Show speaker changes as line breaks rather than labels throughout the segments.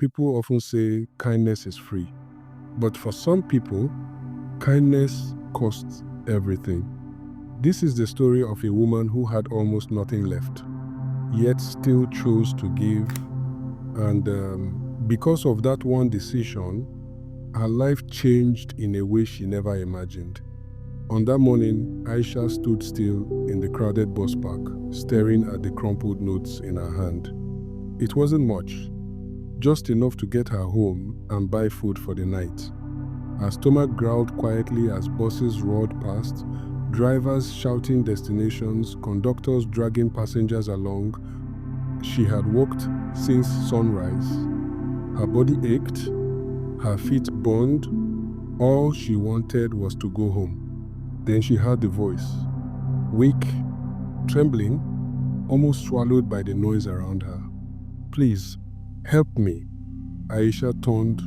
people often say kindness is free. But for some people, kindness costs everything. This is the story of a woman who had almost nothing left, yet still chose to give. And because of that one decision, her life changed in a way she never imagined. On that morning, Aisha stood still in the crowded bus park, staring at the crumpled notes in her hand. It wasn't much, just enough to get her home and buy food for the night. Her stomach growled quietly as buses roared past, drivers shouting destinations, conductors dragging passengers along. She had walked since sunrise. Her body ached, her feet burned. All she wanted was to go home. Then she heard the voice, weak, trembling, almost swallowed by the noise around her. "Please, help me." Aisha turned.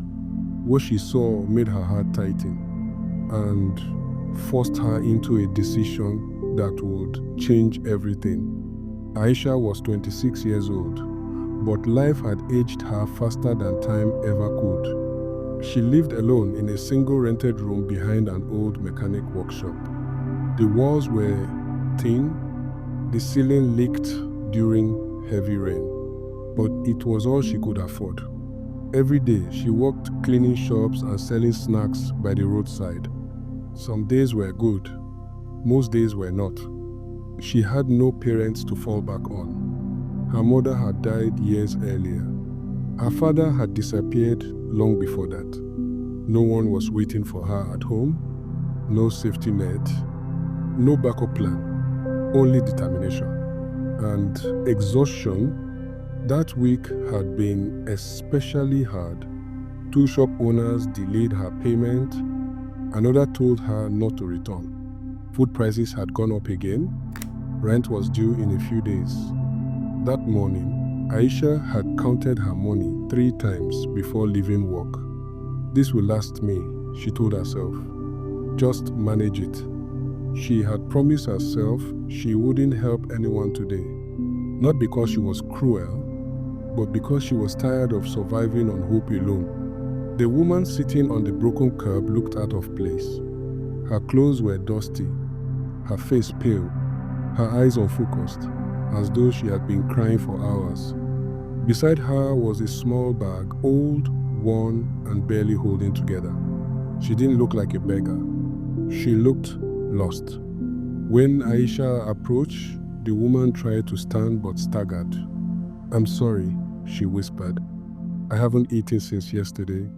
What she saw made her heart tighten and forced her into a decision that would change everything. Aisha was 26 years old, but life had aged her faster than time ever could. She lived alone in a single rented room behind an old mechanic workshop. The walls were thin, the ceiling leaked during heavy rain, but it was all she could afford. Every day, she worked cleaning shops and selling snacks by the roadside. Some days were good, most days were not. She had no parents to fall back on. Her mother had died years earlier. Her father had disappeared long before that. No one was waiting for her at home, no safety net, no backup plan, only determination and exhaustion. That week had been especially hard. 2 shop owners delayed her payment. Another told her not to return. Food prices had gone up again. Rent was due in a few days. That morning, Aisha had counted her money 3 times before leaving work. "This will last me," she told herself. "Just manage it." She had promised herself she wouldn't help anyone today. Not because she was cruel, but because she was tired of surviving on hope alone. The woman sitting on the broken curb looked out of place. Her clothes were dusty, her face pale, her eyes unfocused, as though she had been crying for hours. Beside her was a small bag, old, worn, and barely holding together. She didn't look like a beggar. She looked lost. When Aisha approached, the woman tried to stand but staggered. "I'm sorry," she whispered. "I haven't eaten since yesterday.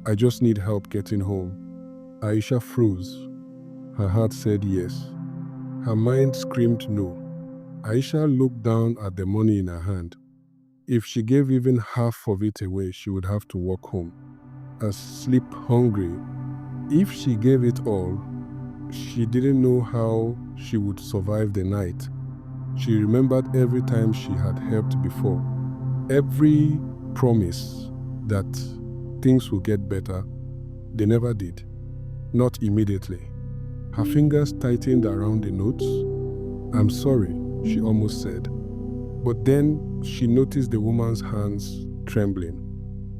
I just need help getting home." Aisha froze. Her heart said yes. Her mind screamed no. Aisha looked down at the money in her hand. If she gave even half of it away, she would have to walk home, sleep hungry. If she gave it all, she didn't know how she would survive the night. She remembered every time she had helped before, every promise that things would get better. They never did, not immediately. Her fingers tightened around the notes. "I'm sorry," she almost said. But then she noticed the woman's hands trembling,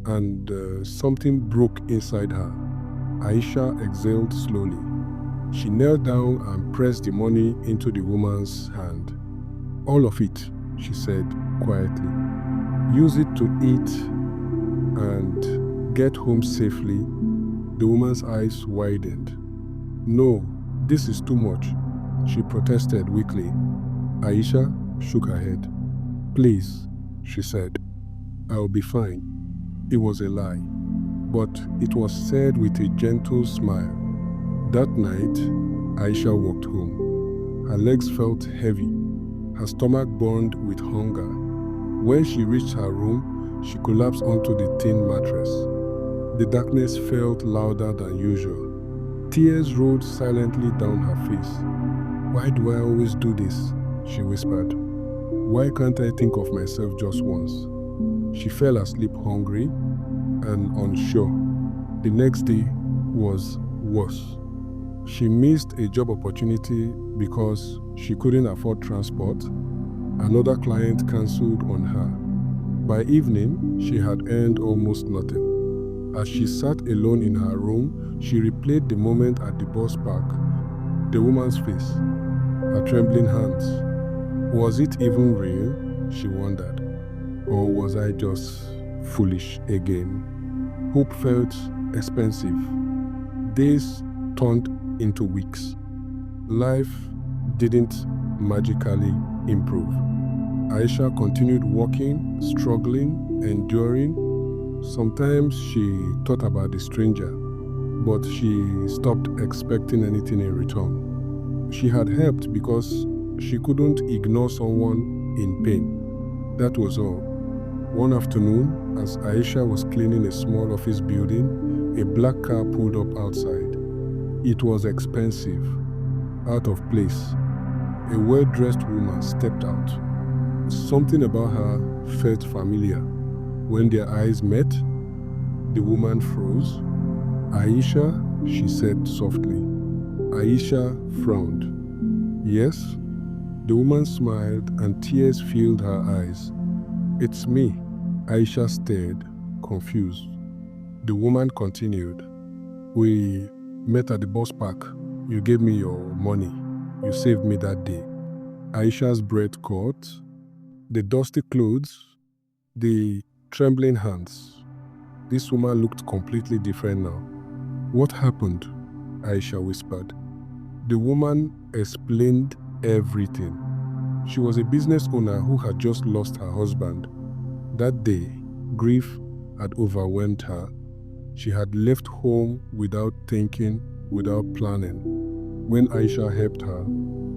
and something broke inside her. Aisha exhaled slowly. She knelt down and pressed the money into the woman's hand. "All of it," she said quietly. "Use it to eat and get home safely." The woman's eyes widened. "No, this is too much," she protested weakly. Aisha shook her head. "Please," she said, "I'll be fine." It was a lie, but it was said with a gentle smile. That night, Aisha walked home. Her legs felt heavy. Her stomach burned with hunger. When she reached her room, she collapsed onto the thin mattress. The darkness felt louder than usual. Tears rolled silently down her face. "Why do I always do this?" she whispered. "Why can't I think of myself just once?" She fell asleep hungry and unsure. The next day was worse. She missed a job opportunity because she couldn't afford transport. Another client cancelled on her. By evening, she had earned almost nothing. As she sat alone in her room, she replayed the moment at the bus park, the woman's face, her trembling hands. Was it even real? She wondered. Or was I just foolish again? Hope felt expensive. Days turned into weeks. Life didn't magically improve. Aisha continued walking, struggling, enduring. Sometimes she thought about the stranger, but she stopped expecting anything in return. She had helped because she couldn't ignore someone in pain. That was all. One afternoon, as Aisha was cleaning a small office building, a black car pulled up outside. It was expensive, out of place. A well-dressed woman stepped out. Something about her felt familiar. When their eyes met, the woman froze. "Aisha," she said softly. Aisha frowned. "Yes?" The woman smiled and tears filled her eyes. "It's me." Aisha stared, confused. The woman continued. "We met at the bus park. You gave me your money. You saved me that day." Aisha's breath caught. The dusty clothes, the trembling hands. This woman looked completely different now. "What happened?" Aisha whispered. The woman explained everything. She was a business owner who had just lost her husband. That day, grief had overwhelmed her. She had left home without thinking, without planning. When Aisha helped her,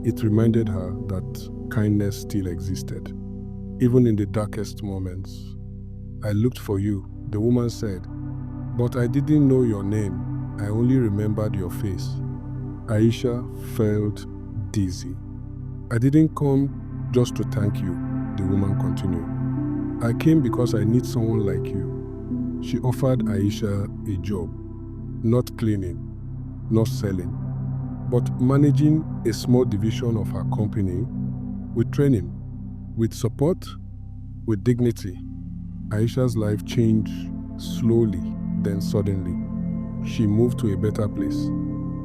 it reminded her that kindness still existed, even in the darkest moments. "I looked for you," the woman said, "but I didn't know your name. I only remembered your face." Aisha felt dizzy. "I didn't come just to thank you," the woman continued. "I came because I need someone like you." She offered Aisha a job, not cleaning, not selling, but managing a small division of her company with training, with support, with dignity. Aisha's life changed slowly, then suddenly. She moved to a better place.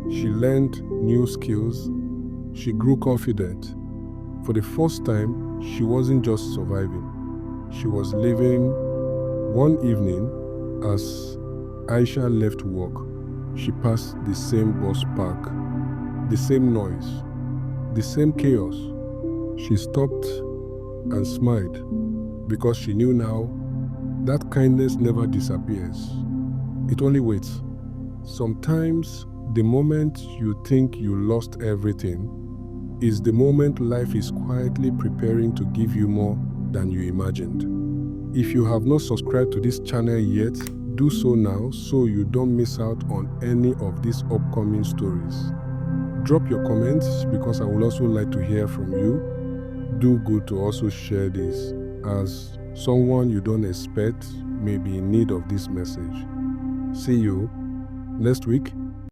She learned new skills. She grew confident. For the first time, she wasn't just surviving. She was living. One evening, as Aisha left work, she passed the same bus park, the same noise, the same chaos. She stopped and smiled because she knew now that kindness never disappears. It only waits. Sometimes the moment you think you lost everything is the moment life is quietly preparing to give you more than you imagined. If you have not subscribed to this channel yet, do so now so you don't miss out on any of these upcoming stories. Drop your comments because I would also like to hear from you. Do good to also share this, as someone you don't expect may be in need of this message. See you next week.